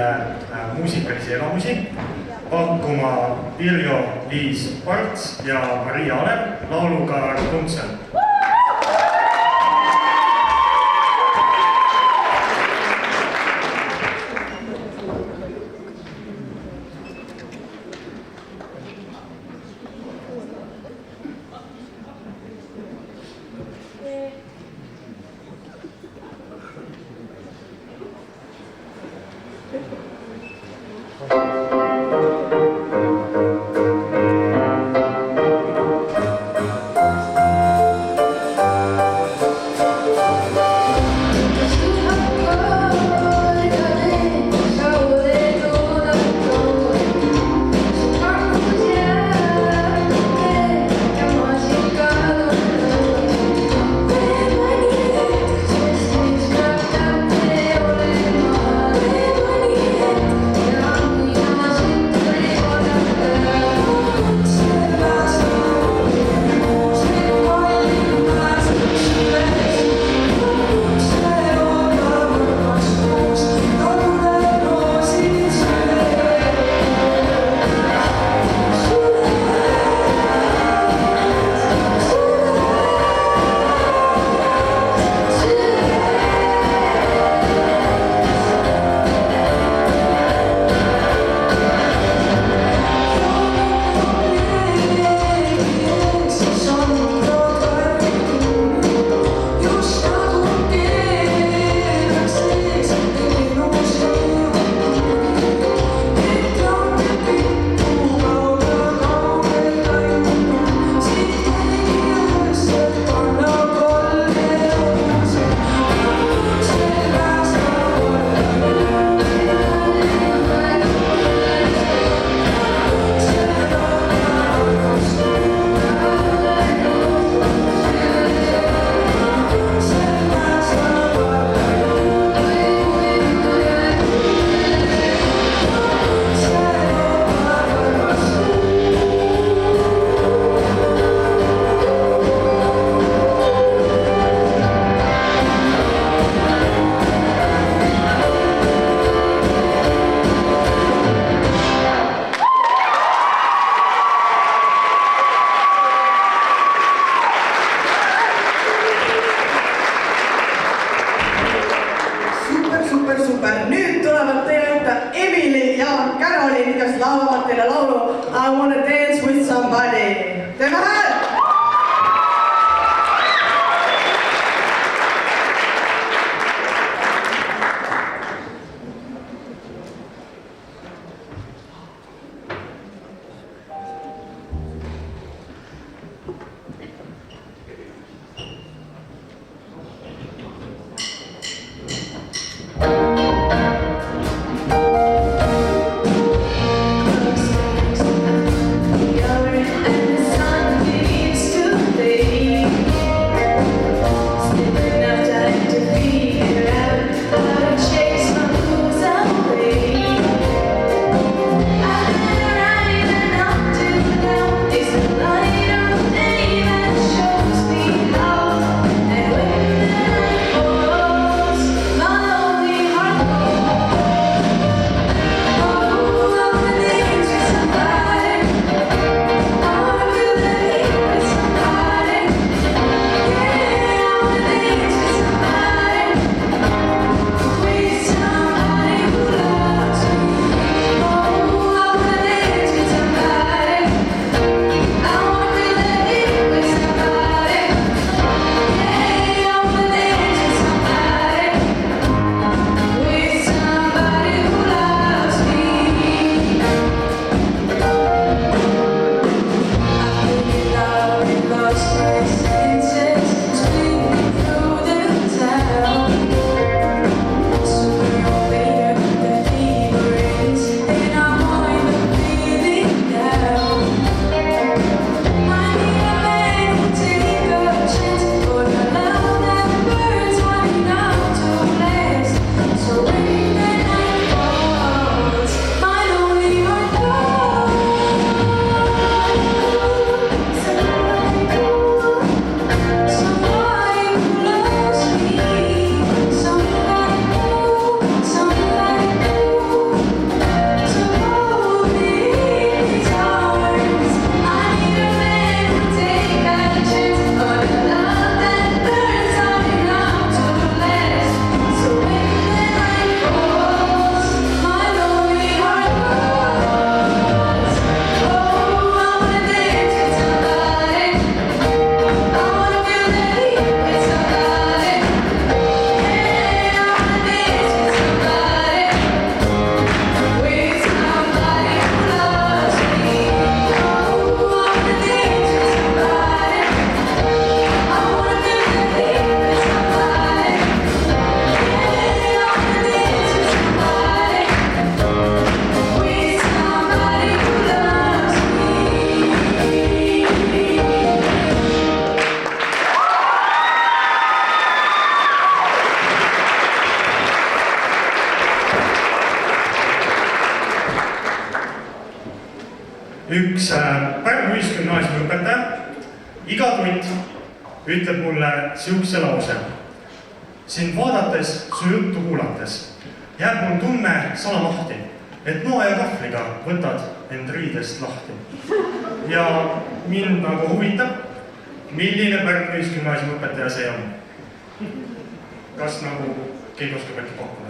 teile muusikalisi elamusi pakkuma Pirjo-Liis Parts ja Maria Alev lauluga Rapuntsel. Super. Nüüd tulevad teie ette Emily ja Caroline, kes laulavad teile laulu I wanna dance with somebody. Teeme hääl! And the sun üks Pärnu Ühisgümnaasiumi õpetaja iga tund ütleb mulle siukse lause. Sind vaadates, su juttu kuulates jääb mul tunne salamahti, et noa ja kahvliga võtad end riidest lahti. Ja mind nagu huvitab, milline Pärnu Ühisgümnaasiumi õpetaja see on. Kas nagu keegi oskab äkki pakkuda?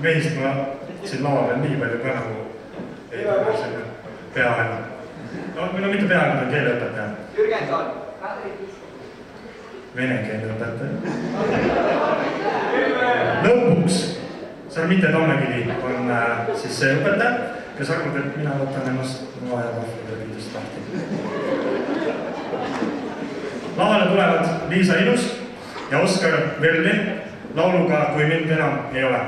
Meist ma siin laua peal nii palju ka nagu ei tunne selle peaaegu. No mitte peaaegu, ta on keeleõpetaja. Jürgenson. Vene keeleõpetaja. Lõpuks, seal mitte Tammekivi on siis see õpetaja, kes arvab, et mina võtan ennast noa ja kahvliga riidest lahti. Lavale tulevad Liisa Ilus ja Oskar Verlin lauluga Kui mind enam ei ole.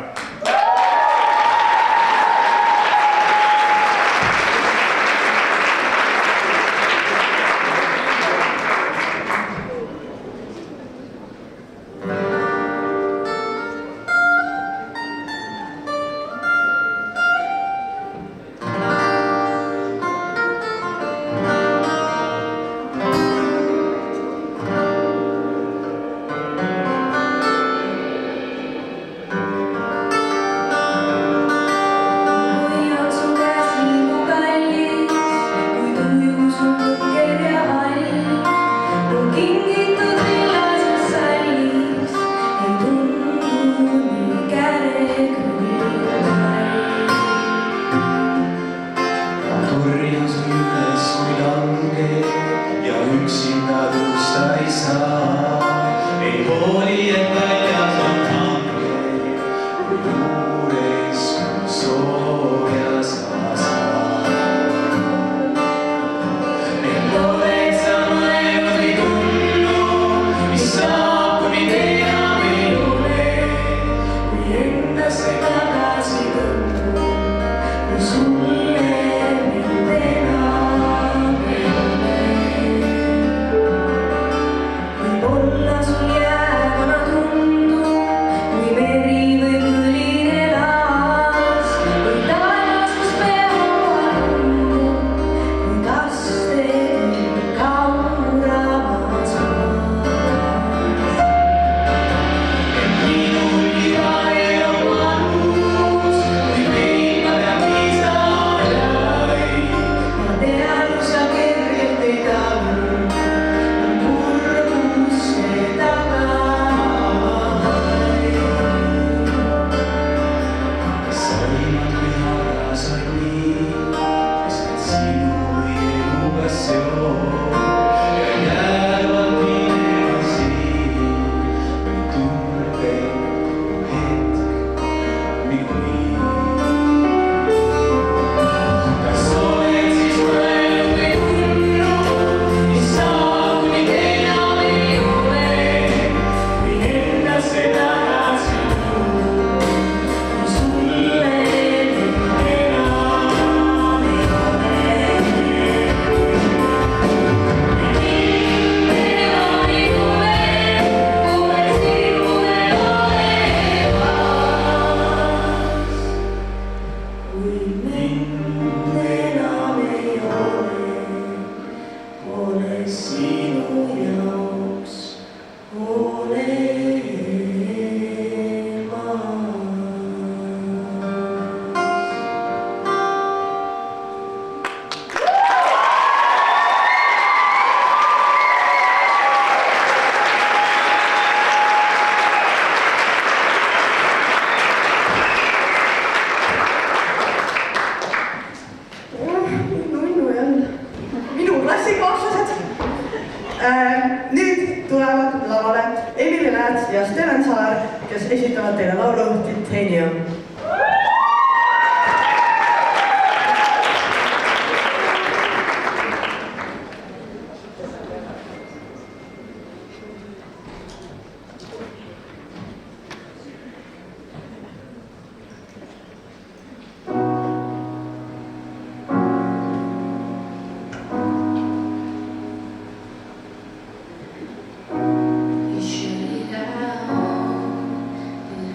Nüüd tulevad lavale Emily Lääts ja Steven Saar, kes esitavad teile laulu Titanium.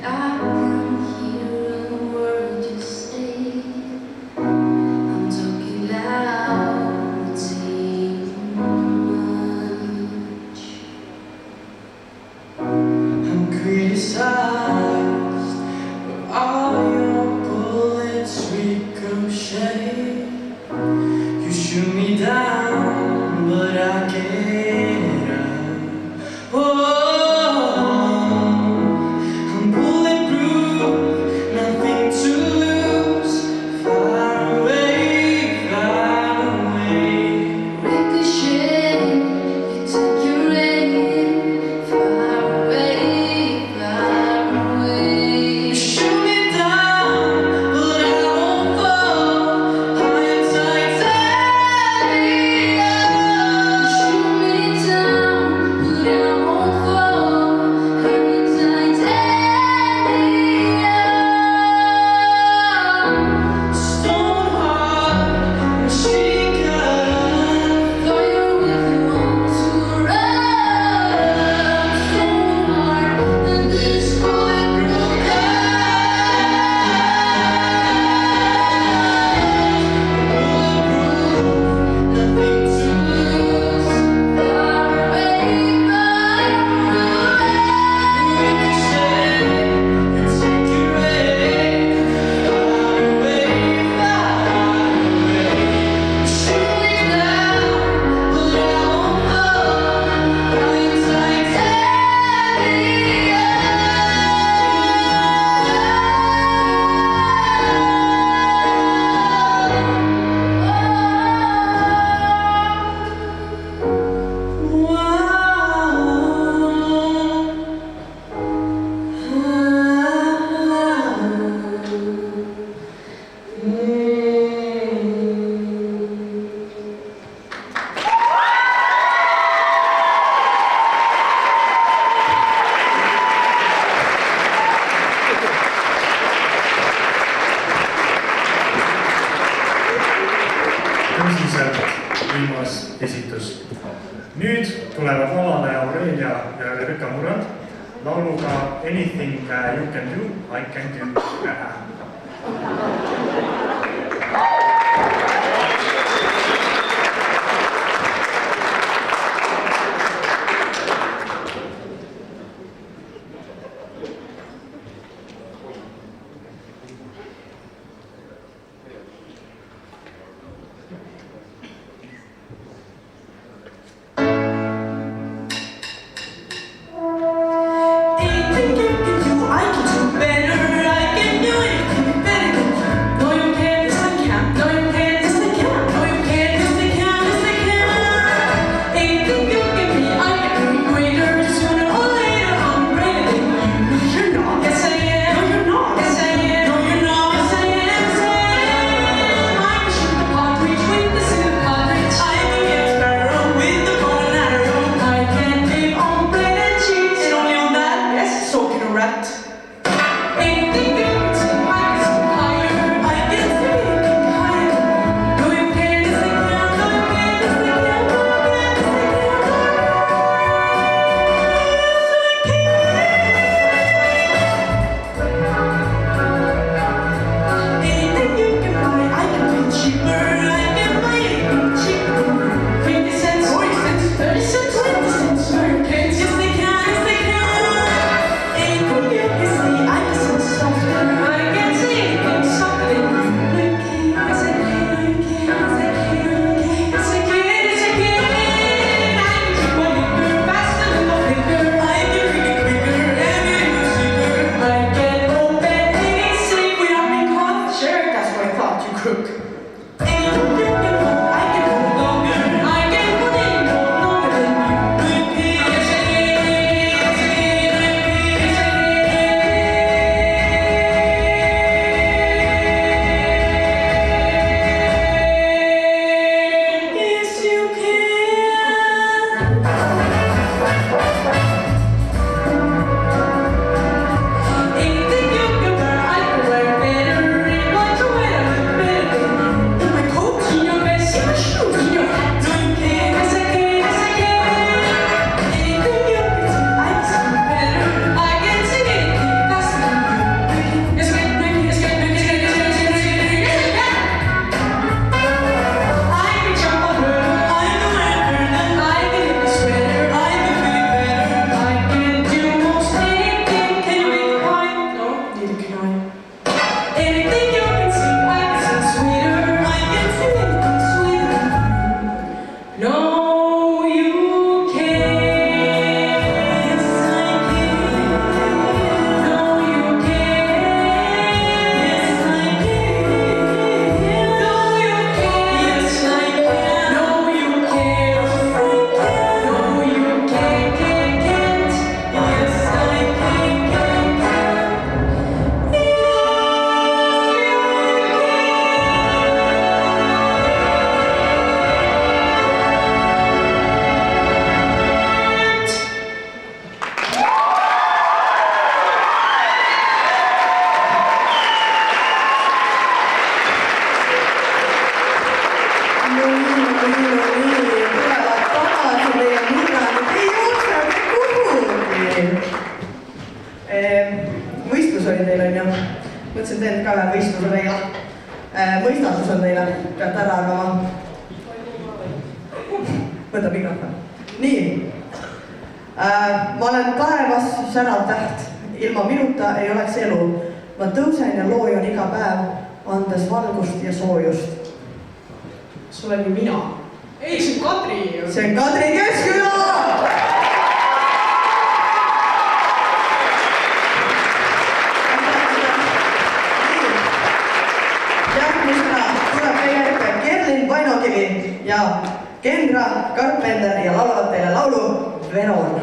I võimas esitus. Nüüd tulevad lavale Aurelia ja Rebecca Murrand lauluga Anything You Can Do, I Can Do. Võistlus oli teil, on ju? Mõtlesin, teen ka ühe võistluse teile. Mõistatus on teile, peate ära arvama. Võta mikrofon. Nii. Ma olen taevas särav täht. Ilma minuta ei oleks elu. Ma tõusen ja loojan iga päev, andes valgust ja soojust. See olen ju mina. Ei, see on Kadri. See on Kadri Keskküla! Ja Kendra Karpenter ja laulavad teile laulu Veron.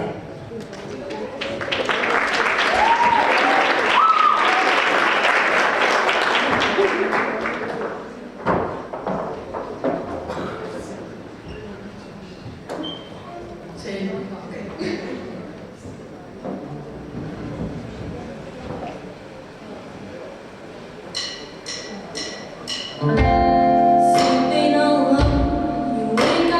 Sleeping alone, you wake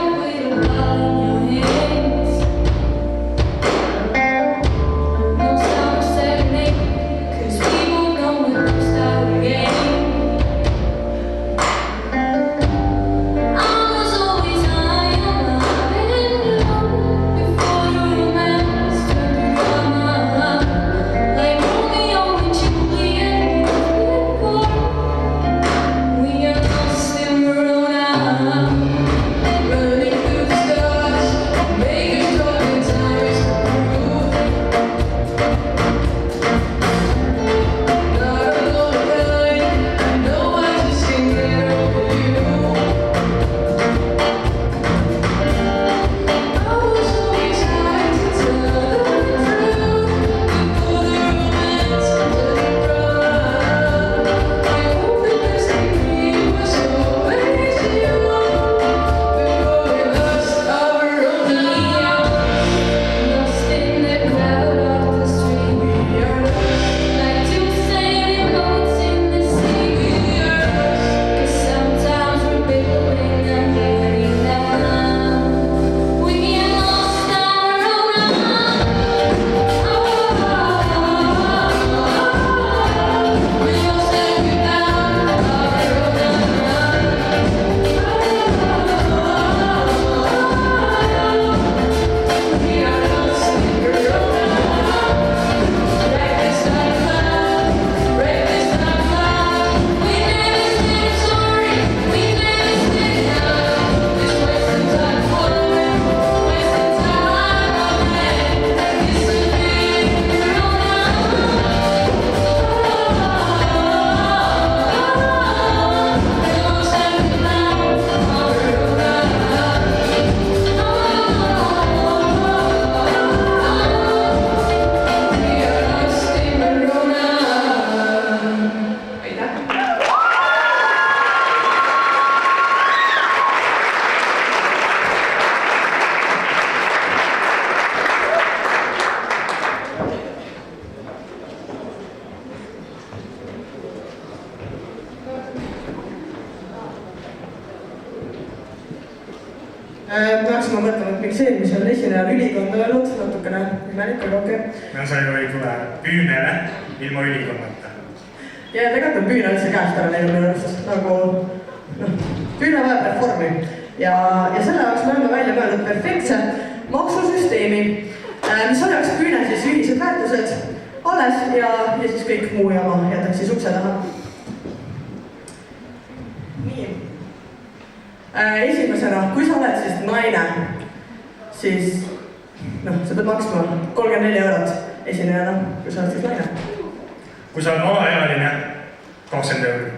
Peaksime mõtlema, et miks eelmisel esinejal ülikond öelnud, natukene imelik, aga okei. No sa ju ei tule püünele ilma ülikonnata. Ja tegelikult on püüne üldse käest ära neil minu arust, nagu püüne vajab reformi. Ja selle jaoks me oleme välja mõelnud perfektse maksusüsteemi, mis hoiaks püüne siis ühised väärtused alles ja siis kõik muu jama jätaks siis ukse taha. Nii. Esimesena, kui sa oled siis naine, siis sa pead maksma 34 eurot esinejana, kui sa oled siis naine. Kui sa oled alaealine, 20 eurot.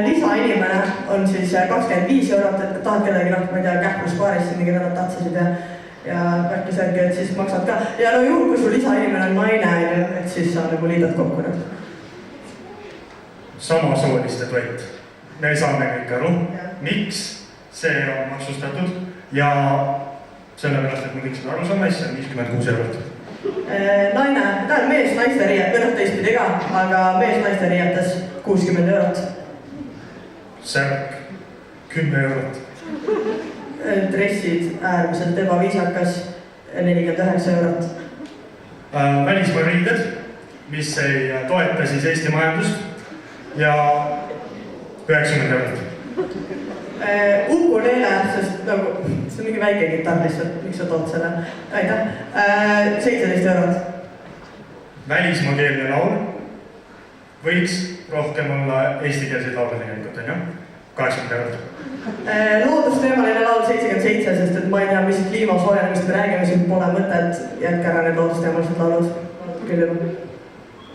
Lisainimene on siis 25 eurot, et tahad kedagi, ma ei tea, kähkluspaaris siin mingid eurot tatsasid ja äkki särgi, et siis maksad ka. Ja juhul, kui su lisainimene on naine, et siis sa nagu liidad kokku. Samasooliste toit. Me saame kõik aru, miks see on maksustatud ja sellepärast, et me kõik seda aru saame, siis on 56 eurot. Naine, ta on mees naiste riiet, või teistpidi ka, aga mees naiste riietes 60 eurot. Särk, 10 eurot. Dressid äärmiselt ebaviisakas, 49 eurot. Välismaa riided, mis ei toeta siis Eesti majandust ja 90 eurot. Ukulele, sest nagu, see on mingi väike kitarr lihtsalt, miks sa tood selle? Aitäh. 17 eurot. Välismaakeelne laul võiks rohkem olla eestikeelseid laule tegelikult, on ju? 80 eurot. Loodusteemaline laul 77, sest et ma ei tea, mis kliima soojenemist me räägime, siin pole mõtet, jätke ära need loodusteemalised laulud. Küll juba.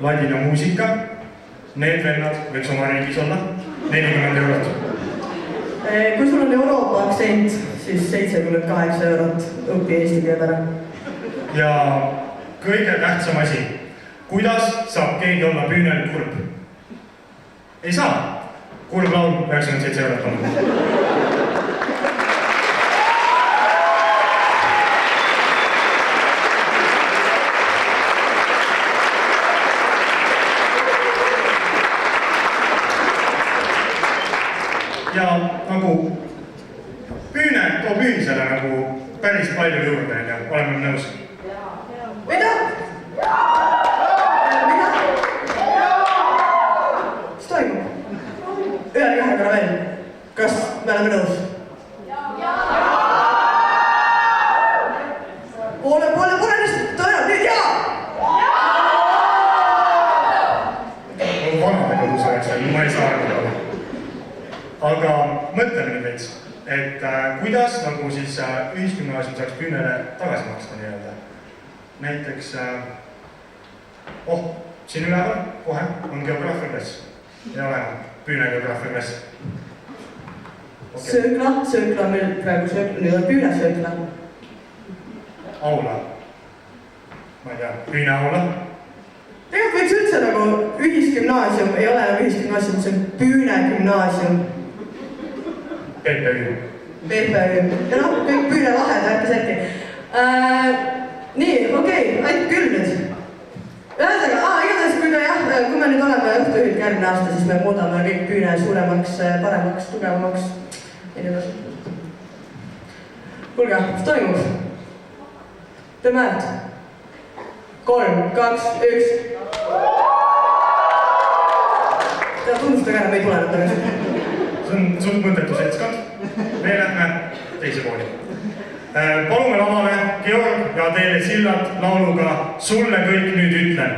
Ladina muusika, need vennad võiks oma riigis olla, 40 eurot. Kui sul on Euroopa aktsent, siis 78 eurot õpi eesti keele ära. Ja kõige tähtsam asi, kuidas saab keegi olla püünel kurb? Ei saa. Kurb laul 97 eurot on. Ja nagu püüne toob ühisele nagu päris palju juurde, oleme nõus. Mida? Mis toimub? Ühel kahekõra veel. Kas me oleme nõus? Poole neist tõenäoliselt nüüd jaa! Vanade kodus oleks veel, ma ei saa aru. Aga mõtleme nüüd veits, et kuidas nagu siis ühisgümnaasium saaks püünele tagasi maksta nii-öelda. Näiteks, siin üleval kohe on geograafiaklass. Ja olema, püüne geograafiaklass. Söökla on meil praegu nüüd on püüne söökla. Aula. Ma ei tea, püüne aula. Tegelikult võiks üldse nagu ühisgümnaasium, ei ole nagu ühisgümnaasium, see on püüne gümnaasium. PPÜ. Ja kõik püüne lahed, äkki särki. Nii, okei, aitab küll nüüd. Ühesega, igatahes, kui me nüüd oleme õhtujuhid järgmine aasta, siis me muudame kõik püüne suuremaks, paremaks, tugevamaks. Kuulge, mis toimub? Teeme häält. 3, 2, 1. Tunnustage ära, me ei tule nüüd tagasi. See on suht mõttetu seltskond. Me lähme teise pooli. Palume lavale Georg ja Teele Sillat lauluga Sulle kõik nüüd ütlen.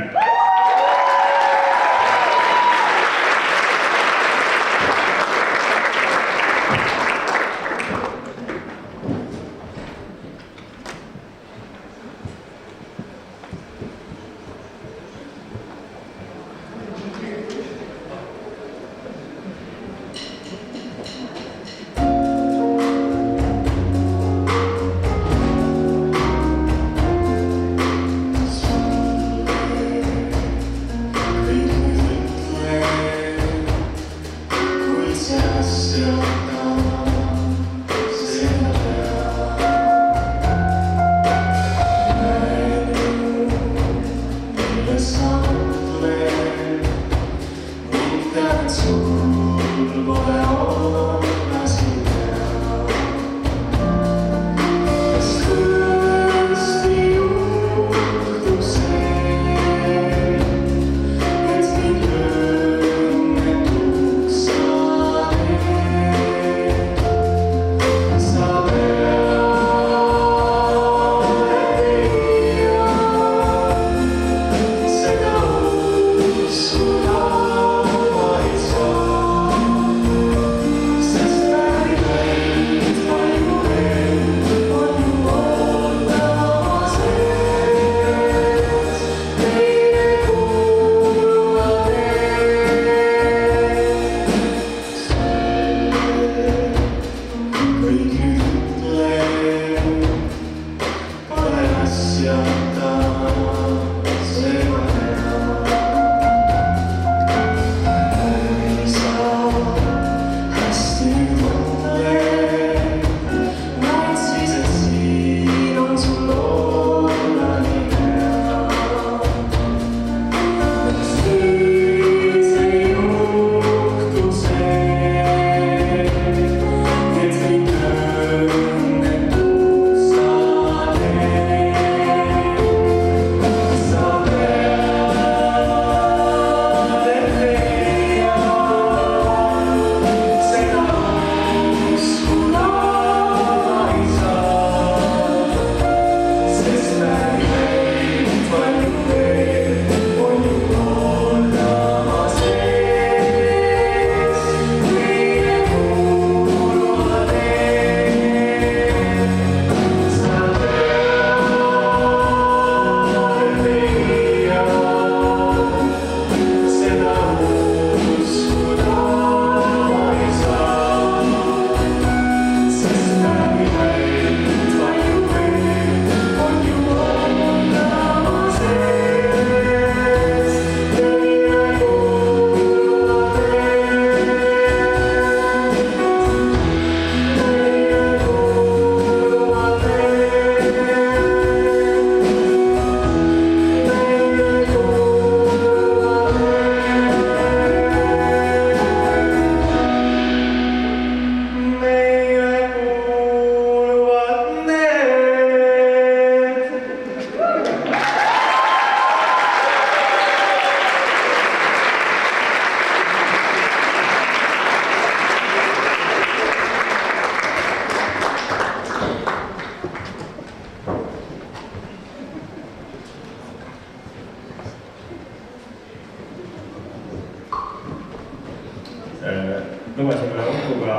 Lubasime Ukuga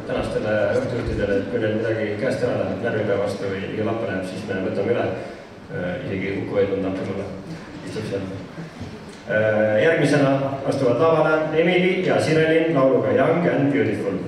tänastele õhtujuhtidele, et kui neil midagi käest ära läheb, närvipäe vastu või lappa läheb, siis me võtame üle. Isegi Uku Edmund appi mulle istub seal. Järgmisena astuvad lavale Emily ja Sirelin lauluga Young and Beautiful.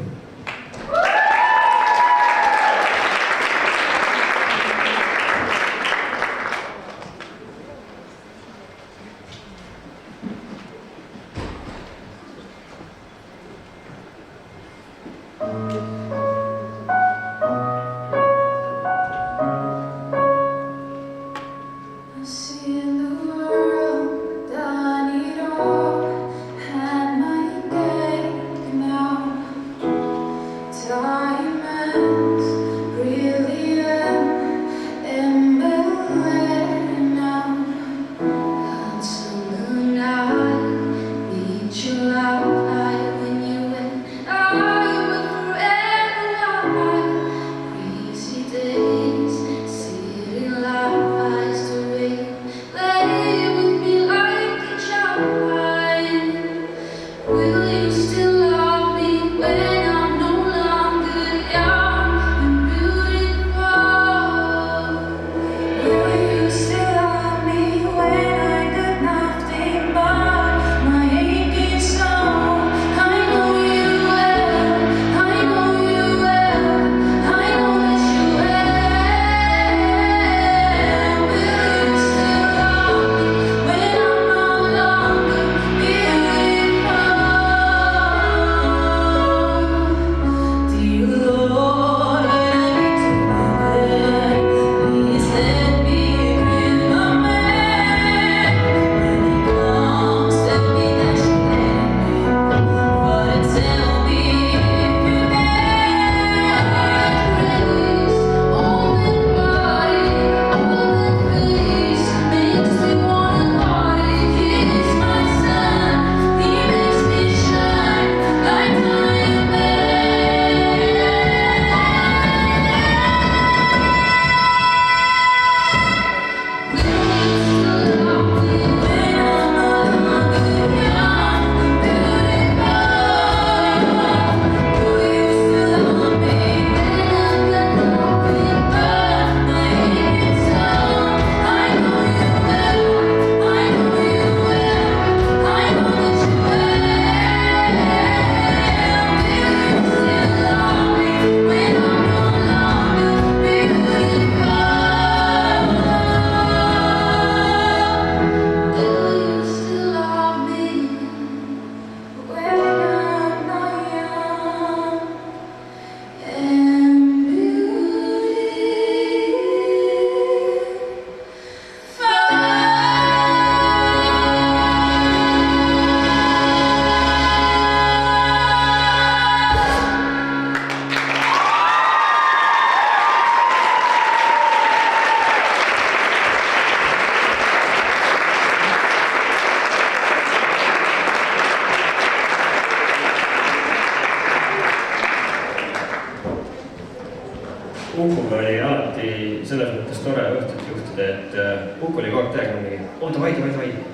Ukuga oli alati selles mõttes tore õhtut juhtida, et Uku oli kogu aeg täiega mingi, oota, vaid,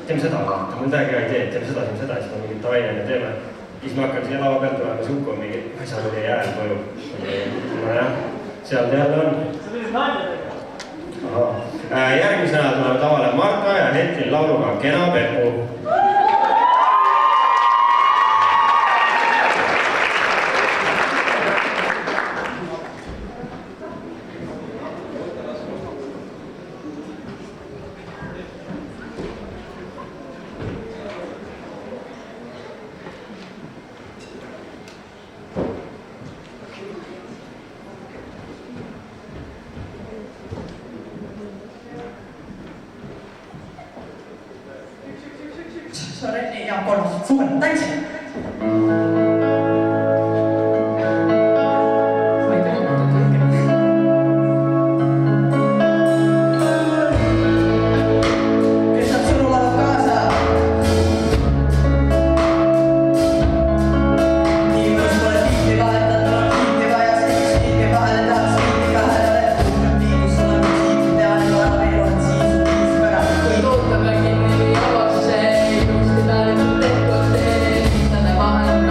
teeme seda, vaata, mul täiega hea idee, teeme seda, siis ma mingi davai, me teeme. Siis ma hakkan siia lava pealt tulema, siis Uku on mingi, asja oli jääl koju. Nojah, seal ta jälle on. Sa võisid naine teha. Järgmisena tulevad lavale Marta ja Hetlin lauluga Kena Peppu. Sorry, ja kolmas. Super, thanks. Tootame kinni avastuse, juusti peale tehtud tee, mida ne vahel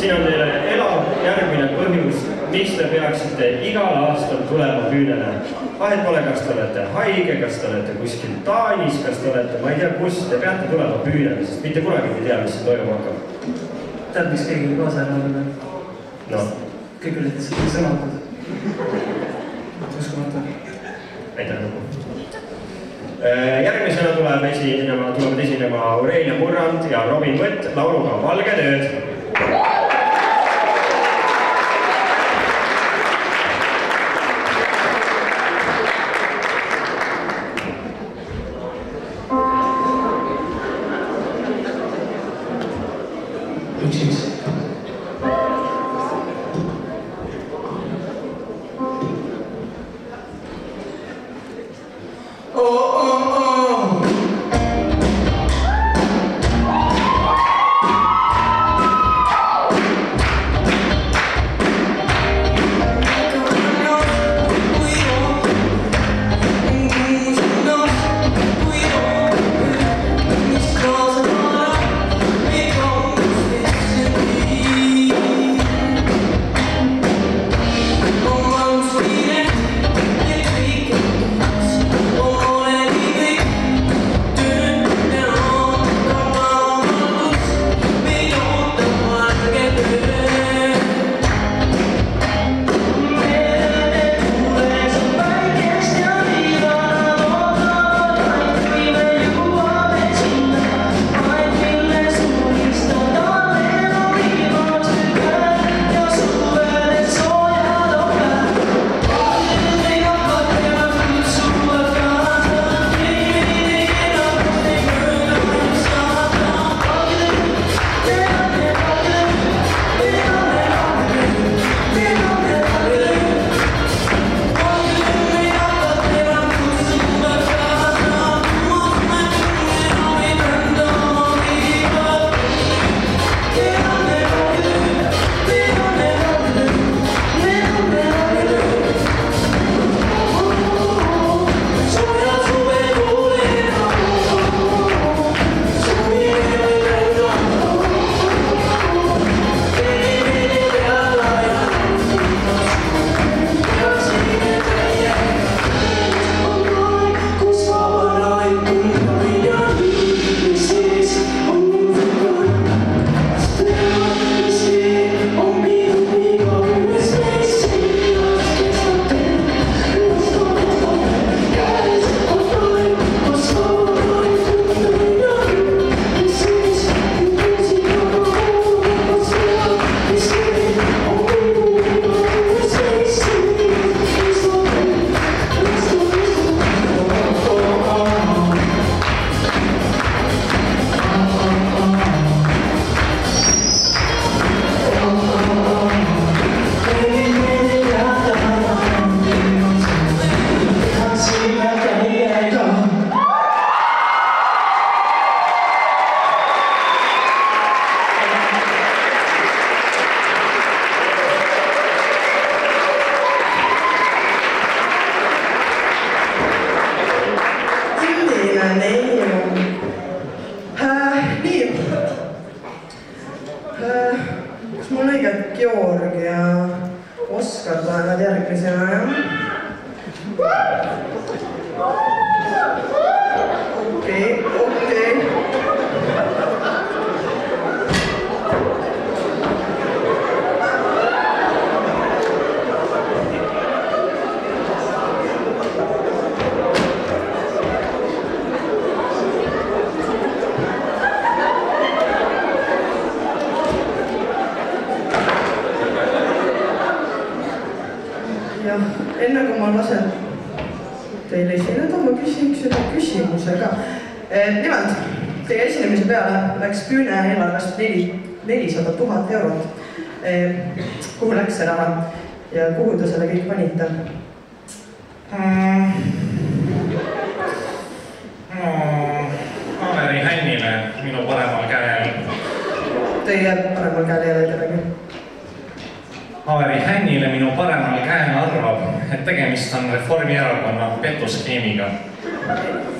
Siin on teile elav järgmine põhjus, miks te peaksite igal aastal tulema püünele. Vahet pole, kas te olete haige, kas te olete kuskil Taanis, kas te olete, ma ei tea kus, te peate tulema püünele, sest mitte kunagi ei tea, mis see toimuma hakkab. Tead, miks keegi kaasa ei ole? No, Kõik olid lihtsalt sõnatud. Uskumata. aitäh. Järgmisena tulevad esinema Aurelia Murrand ja Robin Võtt lauluga Valged ööd. Enne kui ma lasen teile esineda, ma küsiks ühe küsimuse ka. Nimelt, teie esinemise peale läks Püüne eelarvest 400 000 eurot. Kuhu läks see raha ja kuhu te selle kõik panite? Anneli Hännile minu paremal käel. Teie paremal käel ei ole midagi. Averi Hännile minu paremal käel arvab, et tegemist on Reformierakonna petuskeemiga.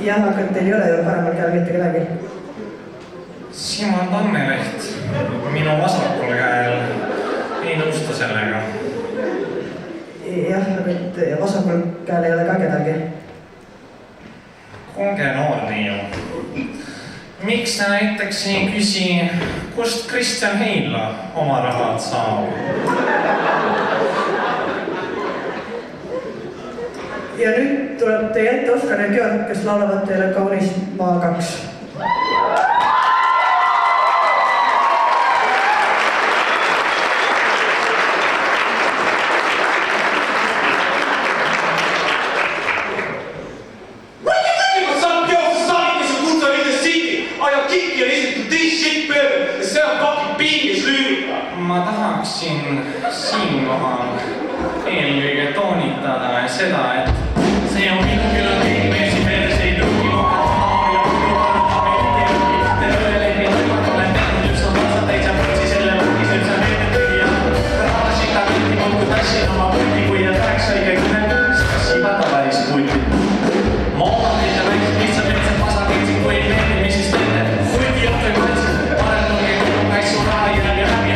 Jah, aga teil ei ole ju paremal käel mitte kedagi. Simo Tammeleht, minu vasakul käel, ei nõusta sellega. Jah, aga vasakul käel ei ole ka kedagi. Kuulge noor neiu, miks te näiteks ei küsi, kust Kristjan Heinla oma rahad saab? Ja nüüd tuleb teie ette Oskar ja Georg, kes laulavad teile kaunis Maa 2. Ma tahaksin siinkohal eelkõige toonitada seda, et see on minu küll meesi perseid õugi maha ja minu parlamenti tervelehi lõimatule tänu üks on vastad täitsa võtsi selle võttis üldse meelde tühja. Raadasin ta pilti muidu tassin oma pulti, kui ta tahaks õige kõne, siis sibata päris pulti. Ma oman teile väikselt lihtsalt lihtsalt pasakitsid, kui ei meeldi, mis siis teete. Kuigi õppe võtsin, parem tulge kogu kaitsu raha ja läbi harju.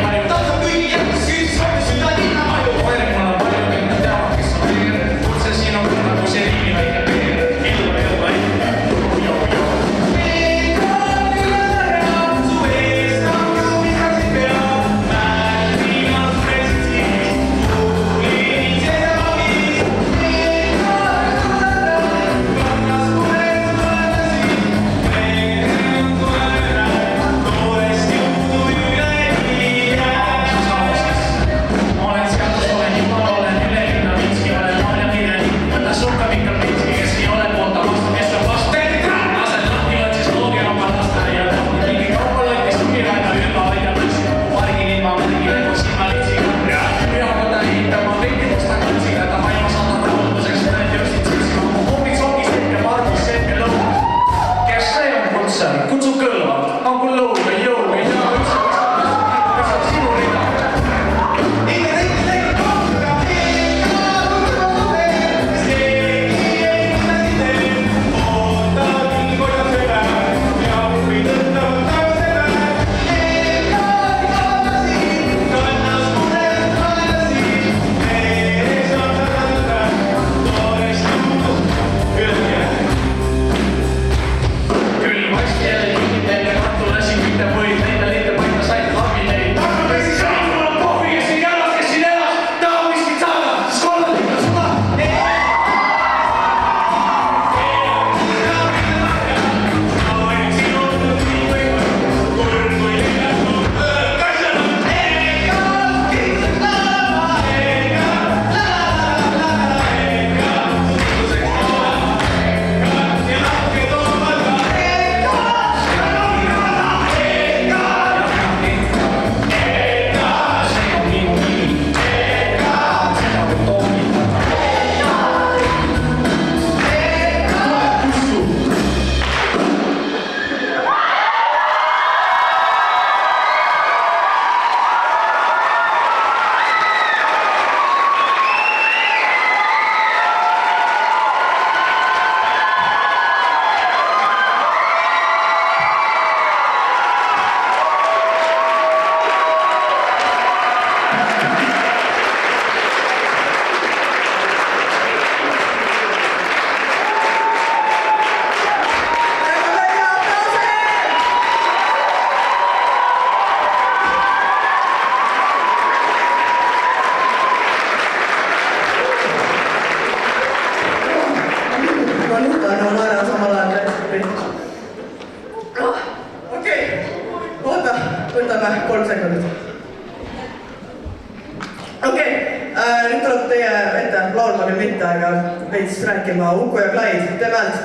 Nüüd tuleb teie ette laulma küll mitte, aga veits rääkima Uku ja Clyde, teeme häält.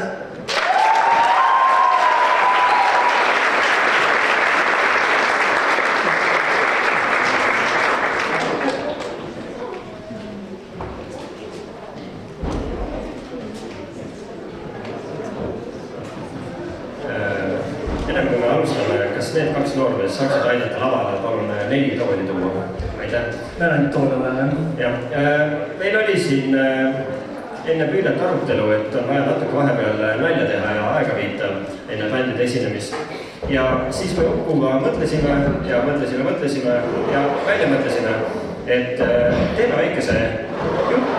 Ennem kui me alustame, kas need kaks noormeest saaksid aidata lavale, palun 4 tooli tuua? Aitäh! melantoole vaja. Jah, meil oli siin enne püüdet arutelu, et on vaja natuke vahepeal nalja teha ja aega viita enne bändide esinemist. Ja siis me Ukuga mõtlesime ja välja mõtlesime, et teeme väikese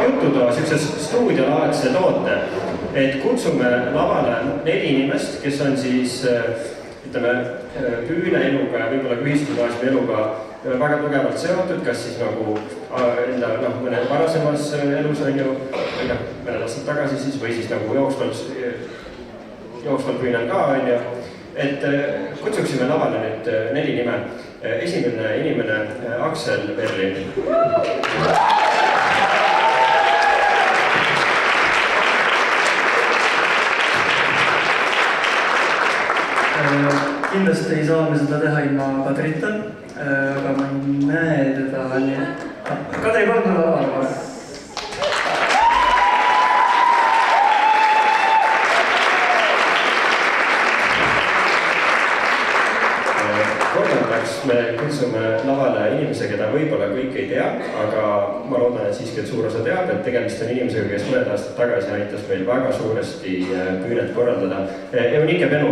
jututoa, siukses stuudiolaadse toote, et kutsume lavale 4 inimest, kes on siis, ütleme, Püüne eluga ja võib-olla ka ühiskonnagümnaasiumi eluga väga tugevalt seotud, kas siis nagu enda mõne varasemas elus on ju, või mõned aastad tagasi siis, või siis nagu jooksval Püünel ka on ju. Et kutsuksime lavale nüüd 4 nime. Esimene inimene Aksel Berlin. Kindlasti ei saa me seda teha ilma Kadrita, aga ma ei näe teda nii. Kadri, palun tulla lavale. Kolmandaks me kutsume lavale inimese, keda võib-olla kõik ei tea, aga ma loodan, et siiski suur osa teab, et tegemist on inimesega, kes mõned aastad tagasi aitas meil väga suuresti püünet korraldada. Eunike Penu.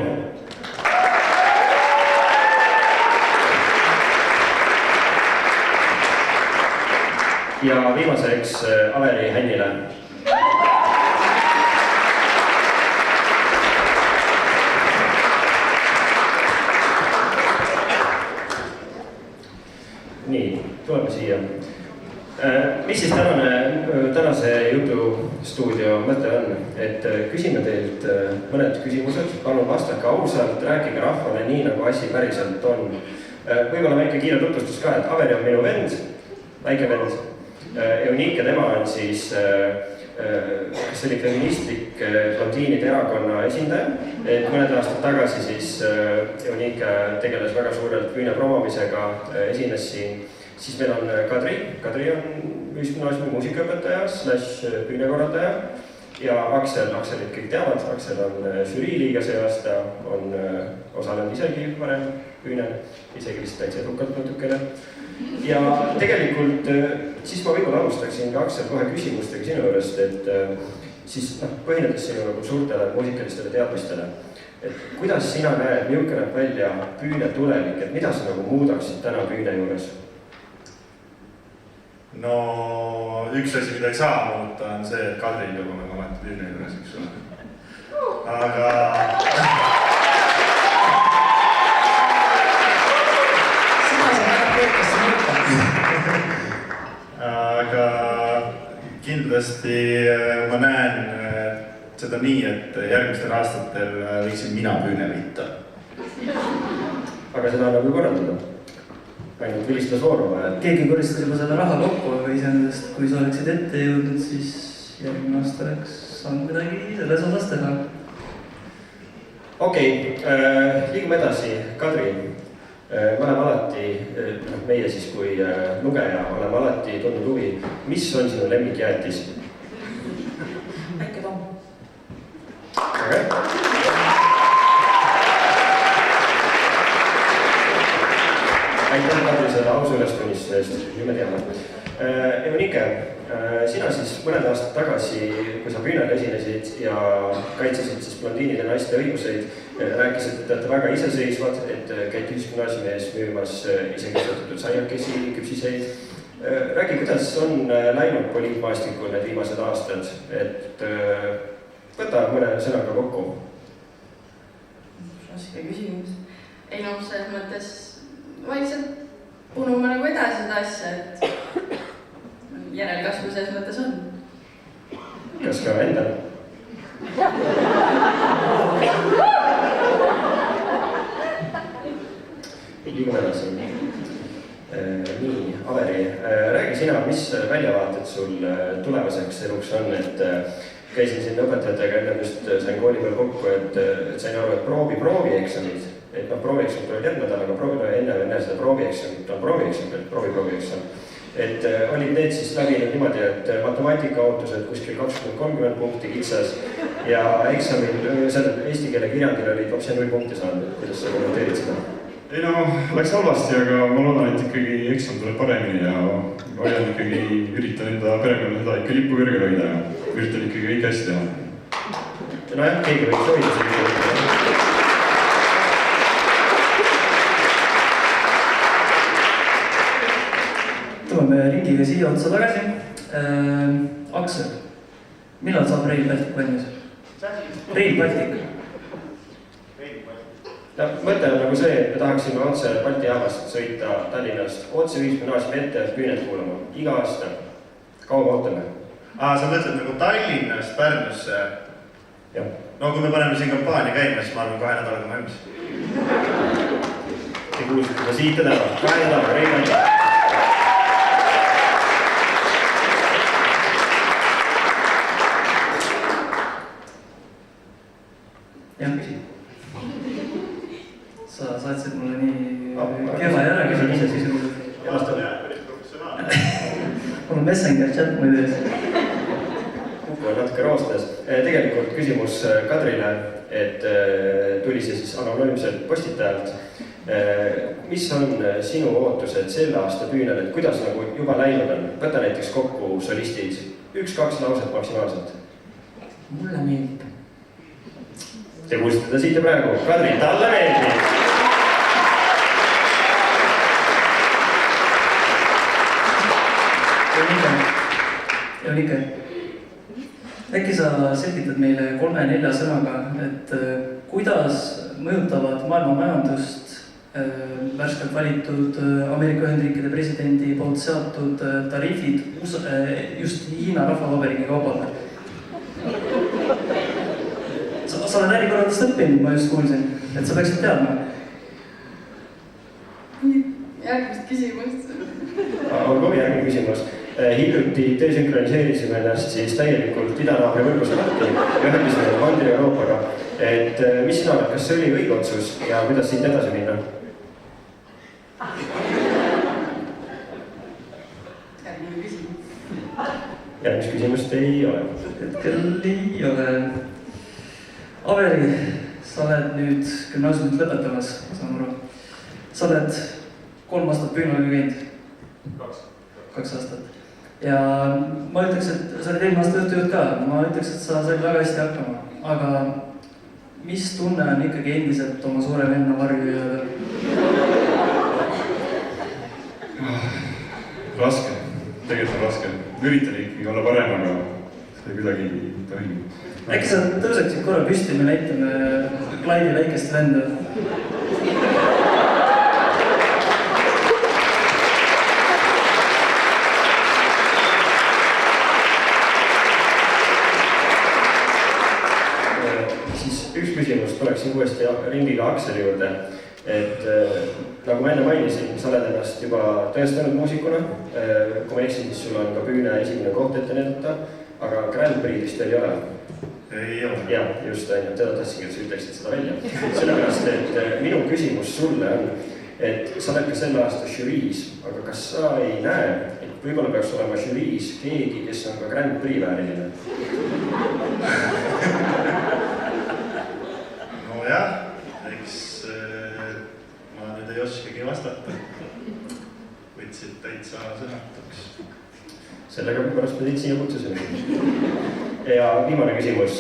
Ja viimaseks Averi Hännile. Nii, tuleme siia. Mis siis tänase jutustuudio mõte on? Et küsime teilt mõned küsimused, palun vastake ausalt, rääkige rahvale nii, nagu asi päriselt on. Võib-olla väike kiire tutvustus ka, et Averi on minu vend, väike vend. Eunike, tema on siis feministlik blondiinide erakonna esindaja. Et mõned aastad tagasi siis Eunike tegeles väga suurelt Püüne promomisega, esines siin. Siis meil on Kadri. Kadri on ühiskonnagümnaasiumi muusikaõpetaja / Püüne korraldaja. Ja Akselit kõik teavad. Aksel on žüriiliiga see aasta, on osalenud isegi varem Püünel, isegi vist täitsa edukalt natukene. Ja tegelikult siis ma võib-olla alustaksin ka Aksel kohe küsimustega sinu juurest, et siis põhinedes sinu nagu suurtele muusikalistele teadmistele, et kuidas sina näed, milline näeb välja Püüne tulevik, et mida sa nagu muudaksid täna Püüne juures? No üks asi, mida ei saa muuta, on see, et Kadri juba nagu alati Püüne juures, eks ole. Aga aga kindlasti ma näen seda nii, et järgmistel aastatel võiksin mina Püüne võita. Aga seda nagu korraldada? Ainult vilistusvooru vaja? Keegi koristas juba selle raha kokku, aga iseenesest, kui sa oleksid ette jõudnud, siis järgmine aasta oleks saanud midagi selles osas teha. Okei, liigume edasi. Kadri, me oleme alati, meie siis kui lugeja, oleme alati tundnud huvi, mis on sinu lemmikjäätis? Väike Tom. Aitäh Kadri selle ausu ülestunnistuste eest, nüüd me teame. Eunike, sina siis mõned aastad tagasi, kui sa Püünel esinesid ja kaitsesid siis blondiinide naiste õiguseid, rääkisid, et te olete väga iseseisvad, et käite ühiskonnagümnaasiumi ees müümas iseküpsetatud saiakesi, küpsiseid. Räägi, kuidas on läinud poliitmaastikul need viimased aastad, et võta mõne sõnaga kokku. Raske küsimus. Ei noh, selles mõttes vaikselt punume nagu edasi seda asja, et järelkasvu selles mõttes on. Kas ka endal? Liigume edasi. Nii, Averi, räägi sina, mis väljavaated sul tulevaseks eluks on, et käisin siin õpetajatega enne just sain kooli peal kokku, et sain aru, et proovieksamid, et proovieksamid olid järgmine nädal, aga enne seda proovieksamit on proovieksamid. Et olid need siis läbinud niimoodi, et matemaatika ootused kuskil 20-30 punkti kitsas ja eksamil, selle eesti keele kirjandil olid hoopis 0 punkti saanud, kuidas sa kommenteerid seda? ei no, läks halvasti, aga ma loodan, et ikkagi eksam tuleb paremini ja hoian ikkagi, üritan enda perekonna seda ikka lippu kõrgel hoida ja üritan ikkagi kõik hästi teha. Nojah, keegi võiks hoida see lippu. Tuleme ringiga siia otsa tagasi. Aksel, millal saab Rail Baltic valmis? Rail Baltic. Mõte on nagu see, et me tahaksime otse Balti jaamast sõita Tallinnast otse ühisgümnaasiumi ette Püünet kuulama. Iga aasta. Kaua ootame? Sa mõtled nagu Tallinnast Pärnusse? Jah. No kui me paneme siin kampaania käima, siis ma arvan 2 nädalaga valmis. Te kuulsite ka siit ja täna. 2 nädalaga Rail Baltic. Jah, küsi. Sa saatsid mulle nii keva ja ära küsimused. Mul on Messenger chat muidu. Kuku on natuke roostes. Tegelikult küsimus Kadrile, et tuli see siis anonüümselt postitajalt. Mis on sinu ootused selle aasta Püünel, et kuidas nagu juba läinud on? Võta näiteks kokku solistid. 1-2 lauset maksimaalselt. Mulle meeldib. Te kuulsite ta siit ja praegu. Kadri, talle meeldib. Jonike, äkki sa selgitad meile 3-4 sõnaga, et kuidas mõjutavad maailma majandust värskelt valitud Ameerika Ühendriikide presidendi poolt seatud tariifid just Hiina Rahvavabariigi kaubale? Sa oled ärikorraldust õppinud, ma just kuulsin, et sa peaksid teadma. Järgmist küsimust. On järgmine küsimus. Hiljuti desünkroniseerisime ennast siis täielikult idanaabri võrgus lahti ja ühendisime Mandri-Euroopaga. Et mis sina oled, kas see oli õige otsus ja kuidas siit edasi minna? Järgmine küsimus. Järgmist küsimust ei ole. Hetkel ei ole. Averi, sa oled nüüd gümnaasiumit lõpetamas, saan aru. Sa oled 3 aastat Püünal käinud? 2 aastat. Ja ma ütleks, et sa oled eelmine aasta õhtujuht ka. Ma ütleks, et sa said väga hästi hakkama. Aga mis tunne on ikkagi endiselt oma suure venna varju jääda? Raske, tegelikult on raske. Üritan ikkagi olla parem, aga see kuidagi ei toimi. Äkki sa tõuseksid korra püsti, me näitame Klaidi väikest venda. Siis üks küsimus tuleksin uuesti ringiga Akseli juurde. Et nagu ma enne mainisin, sa oled ennast juba tõestanud muusikuna. Kui ma eksin, siis sul on ka Püüne esimene koht ette näidata, aga Grand Prix vist veel ei ole. Ei ole. Ja, just, teda tahtsingi, et sa ütleksid seda välja. Sellepärast, et minu küsimus sulle on, et sa oled ka selle aasta žüriis, aga kas sa ei näe, et võib-olla peaks olema žüriis keegi, kes on ka Grand Prix vääriline? No jah, eks ma nüüd ei oskagi vastata. Võtsid täitsa sõnatuks. Sellega pärast me teid siia kutsusime. Ja viimane küsimus.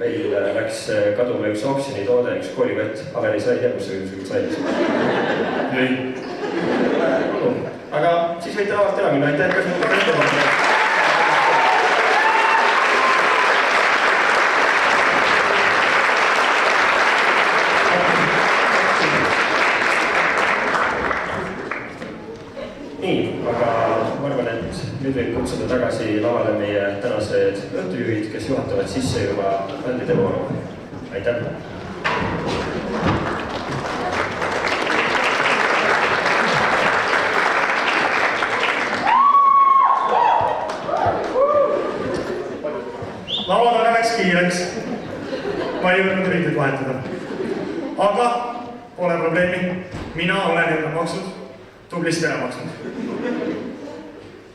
Meil läks kaduma üks oksjoni toode, üks koolivett. Averi sai tea, kus see sai? Ei. Aga siis võite lavalt ära minna. Aitäh, kas mul ka ette? Nii, aga ma arvan, et nüüd võib kutsuda tagasi lavale meie tänased õhtujuhid, kes juhatavad sisse juba bändide vooru. Aitäh! Lava taga läks kiireks. Ma ei võinud riidid vahetada. Aga pole probleemi. Mina olen enda maksud tublisti ära maksnud.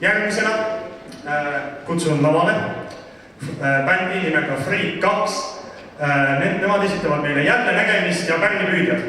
Järgmisena kutsun lavale bändi nimega Freak 2. Nemad esitavad meile Jälle nägemist ja Pärni püüdjad.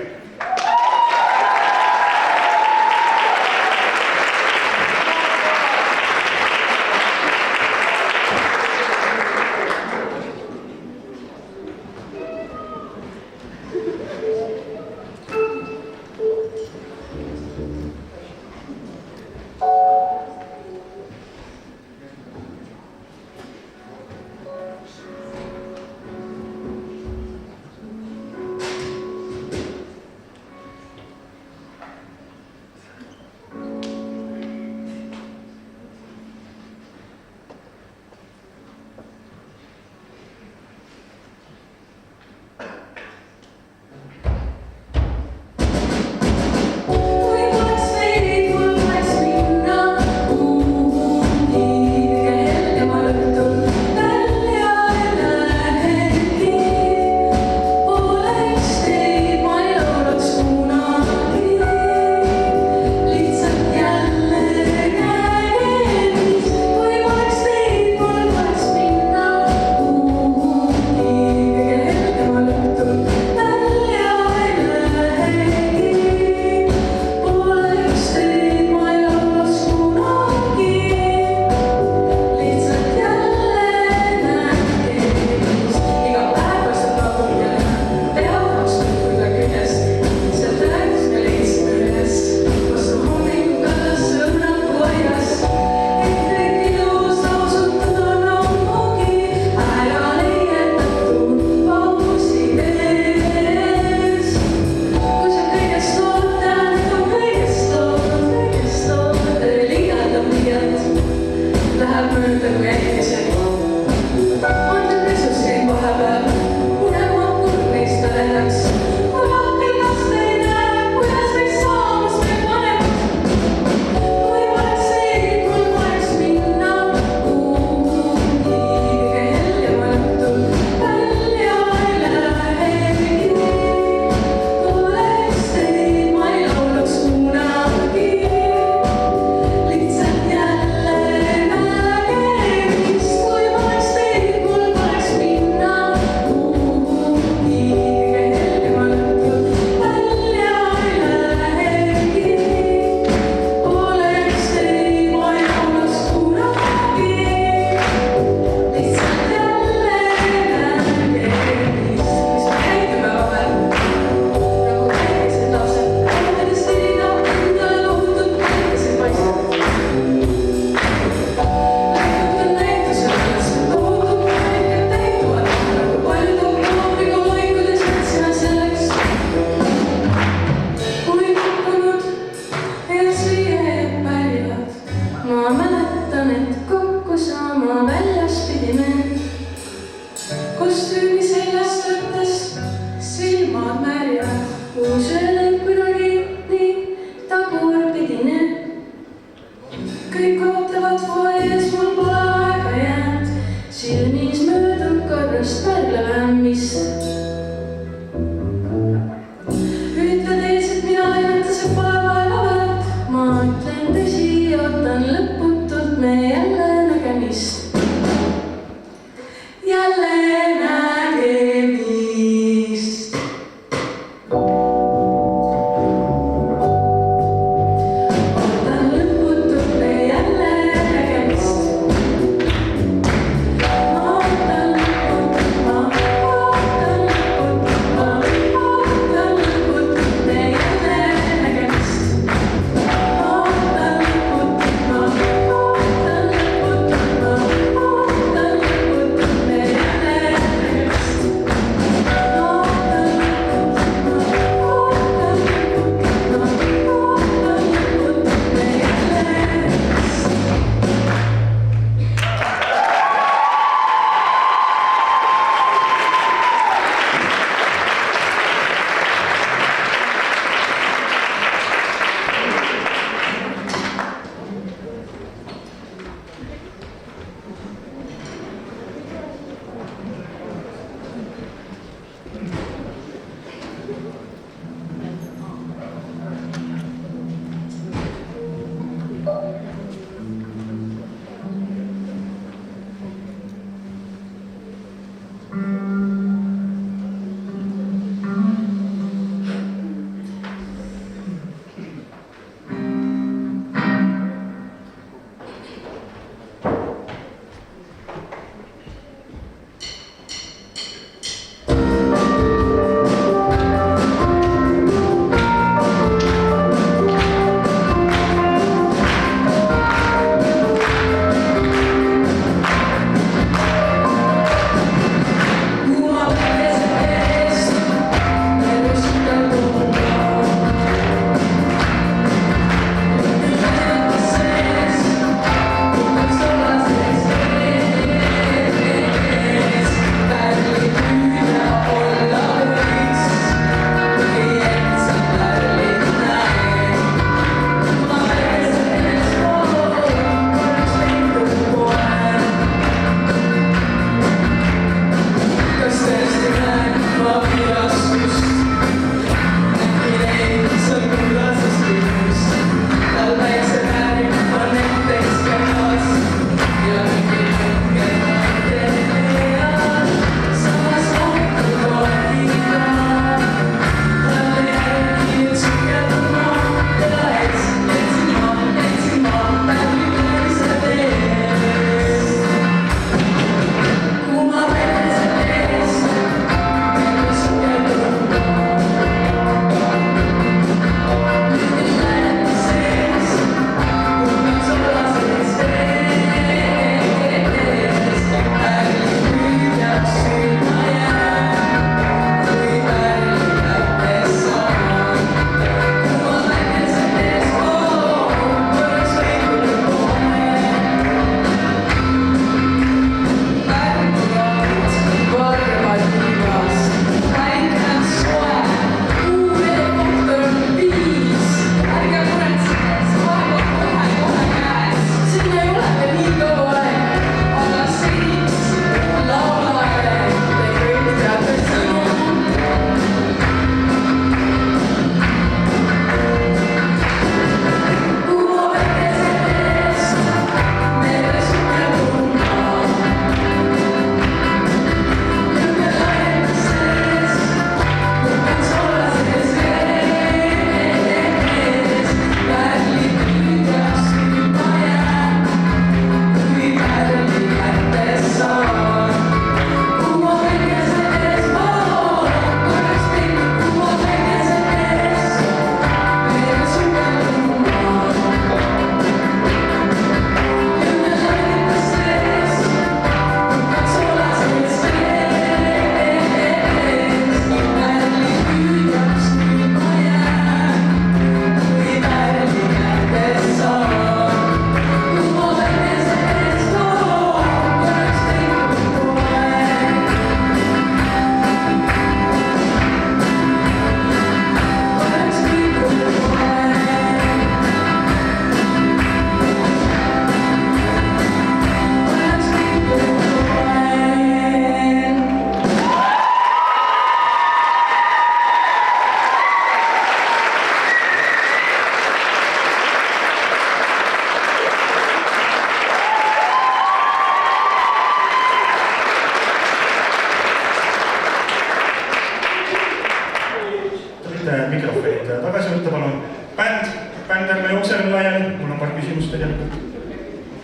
küsimus tegelikult.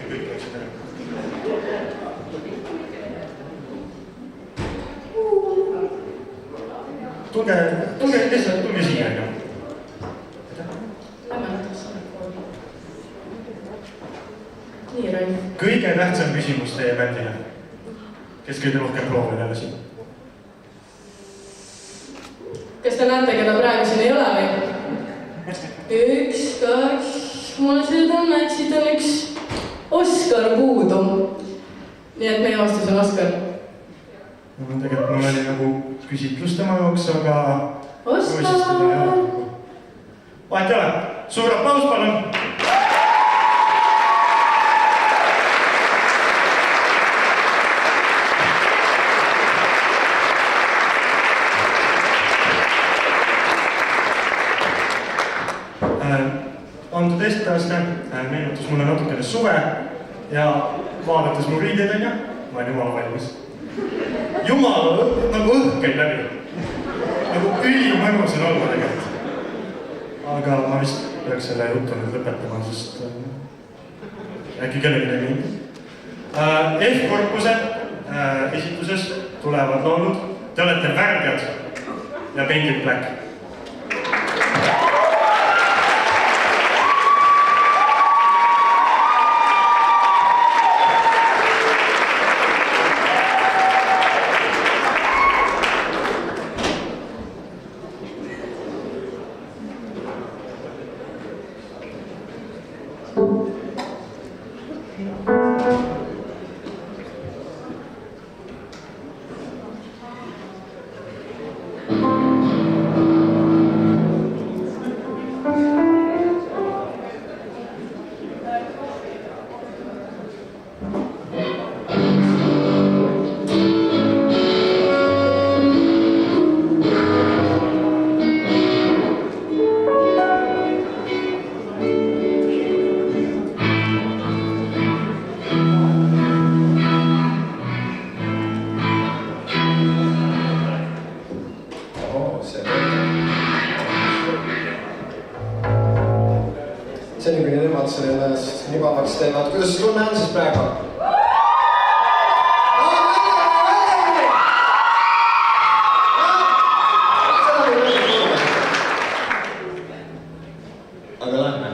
Kõik läksid ära. Tulge lihtsalt, tulge siia. Nii, Rain. Kõige tähtsam küsimus teie bändile. Kes kõige rohkem proovib jälle siin? Kas te näete, keda praegu siin ei ole või? 1, 2, mul on selle tunne, et siit on üks Oskar puudu. Nii et meie vastus on Oskar. Tegelikult mul oli nagu küsitlus tema jooks, aga... Oskar! Vahet ei ole. Suur aplaus, palun! Antud eestlaste meenutus mulle natukene suve ja vaadates mu riideid on ja, ma olen jumala valmis. Jumala nagu õhkeid läbi. Nagu ülimõnus on olla tegelikult. Aga ma vist peaks selle jutu nüüd lõpetama, sest äkki kellelgi ei mingi. F-korpuse esituses tulevad laulud. Te olete värgad ja Painted Black. Seni kuni nemad selle ennast mugavaks teevad. Kuidas tunne on siis praegu? Aga lähme.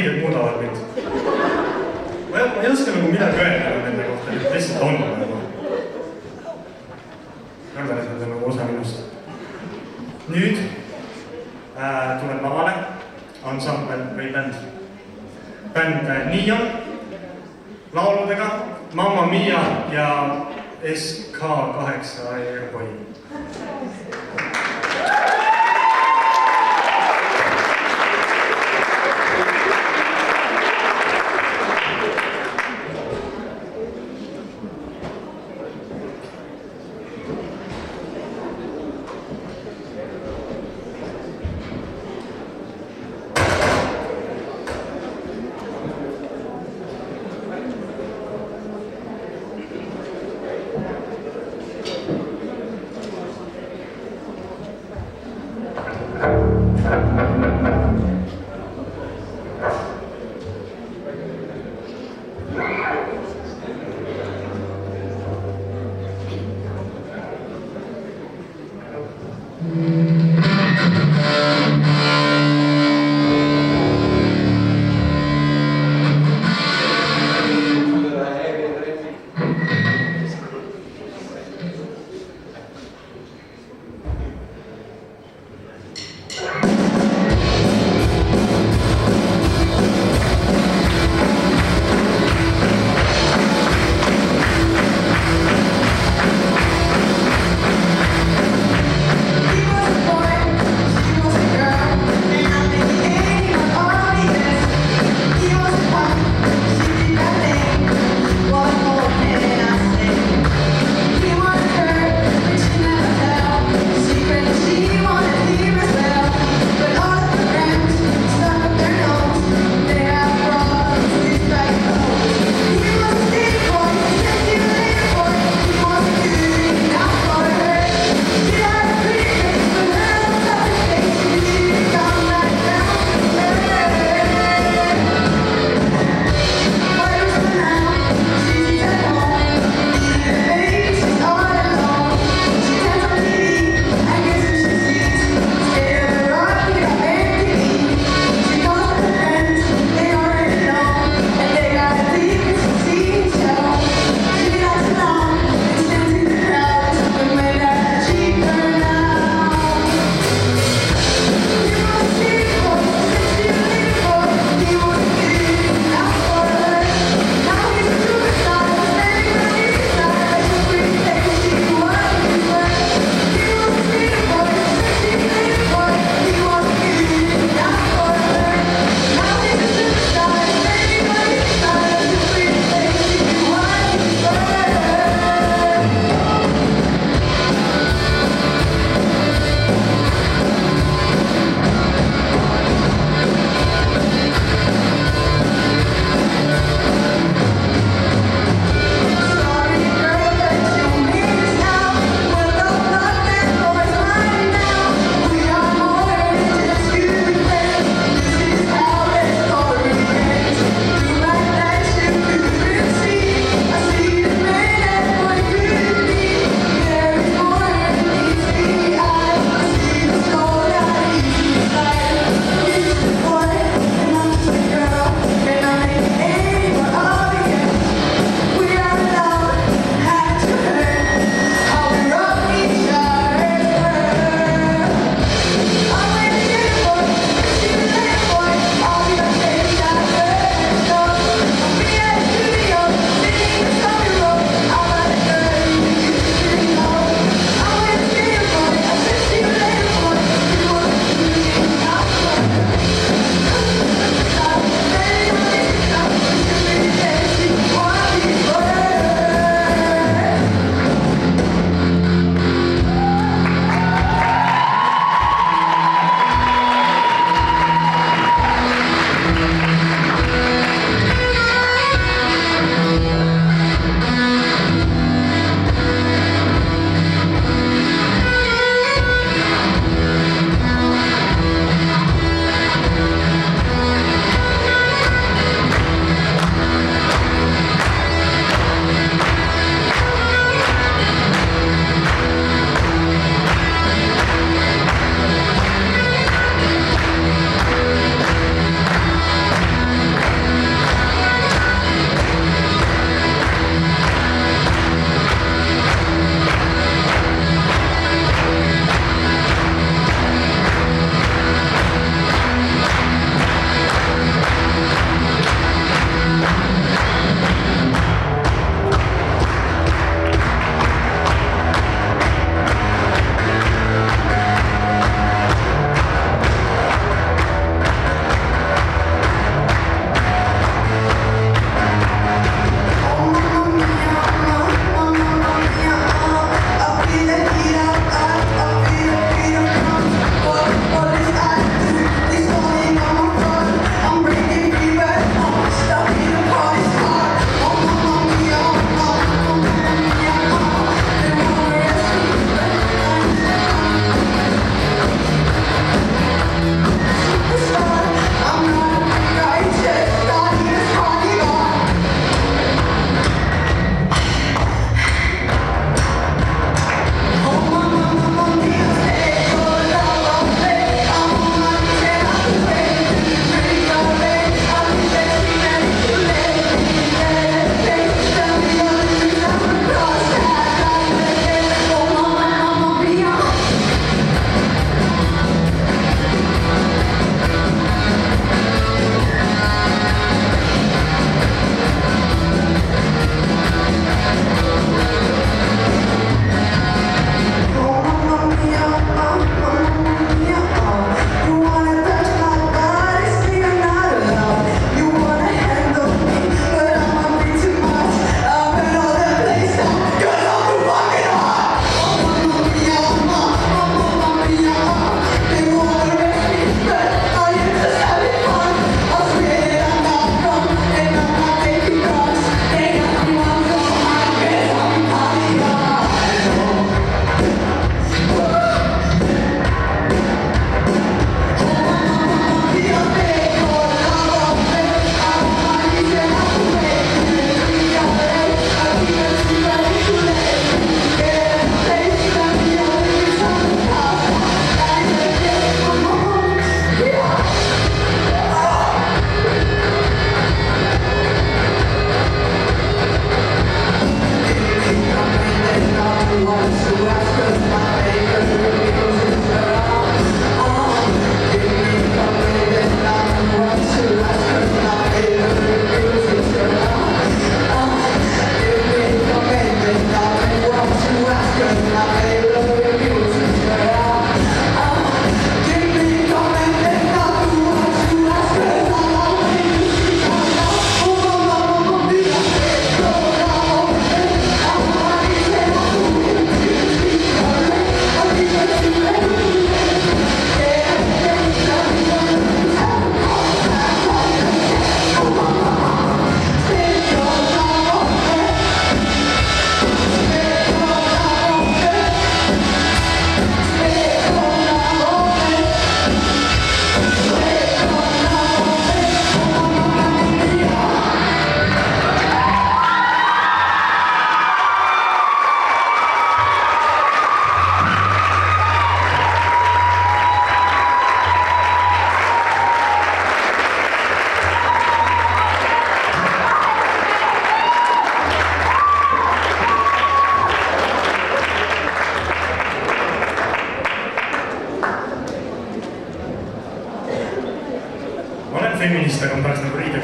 meediad muudavad mind. Ma ei oska nagu midagi öelda nende kohta, et lihtsalt on nagu. Kõrvalised on nagu osa minust. Nüüd tuleb lavale ansambel või bänd. Bänd Neon lauludega Mamma Mia ja SK8 Airboy.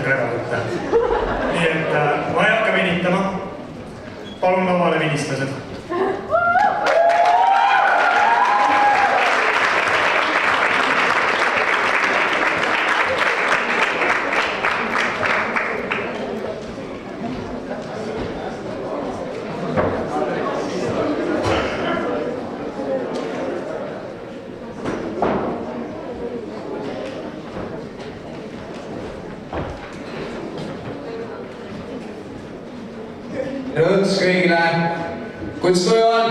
hetkel ära võtta. Nii et ma ei hakka venitama. Palun lavale vinistlased. Tere õhtus kõigile! Kuidas tuju on?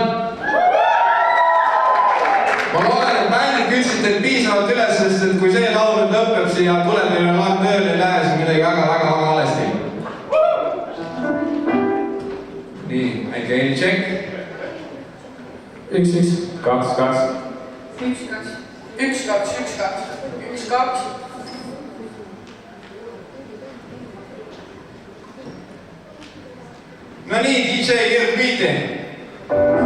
Ma loodan, et bändid kütsid teid piisavalt üles, sest et kui see laul nüüd lõpeb siia põlevile laev tööle ei lähe, siis midagi väga valesti. Nii, väike helitšekk. 1, 2, 2. 1, 2, 1, 2, 1, 2, 1, 2. No nii, DJ kirjub biiti.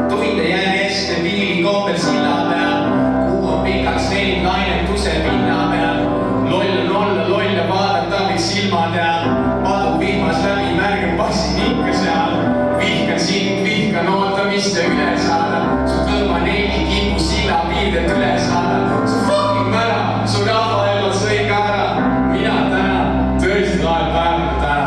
Tohile jääb esse piili kombel silla peal. Kuu on pikaks veninud naine tuse pinna peal. Loll on olla loll ja vaadata võiks silmad ja padu vihmas läbi märgib passin ikka seal. Vihkan sind, vihkan ootamist ja üle saada. Su kõrva neili kipus silla piirdet üle saada. Su fucking mära, su rahva ellu sõi ka ära. Mina täna, tõesti laeb päevad täna.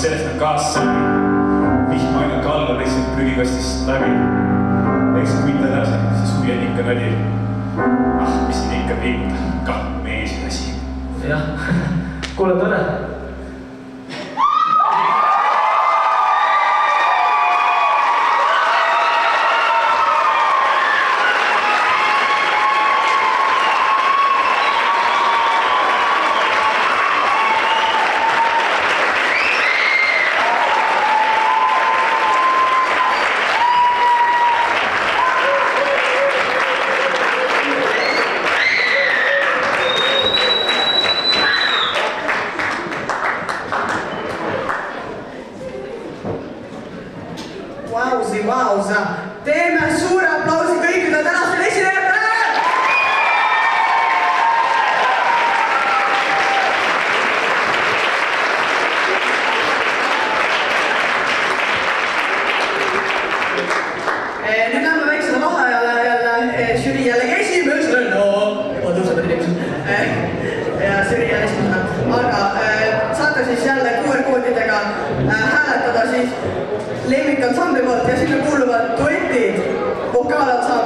sellest on kaasa. Vihm ainult kaldu lihtsalt prügikastist läbi. Eks võita edasi, see suvi on ikka nadi. Mis siin ikka pinguda, kah mees asi. Jah, kuule tore. Vausa. Teeme suure aplausi kõikidele tänastele esinejatele! Nüüd lähme väiksele vaheajale jälle, žürii jällegi esimesena. Juba tõusevad inimesed. Ja žürii jälle esimesena. Aga saate siis jälle QR-koodidega hääletada siis lemmikansambli poolt ja sinna kuuluvad duetid, vokaalansambli.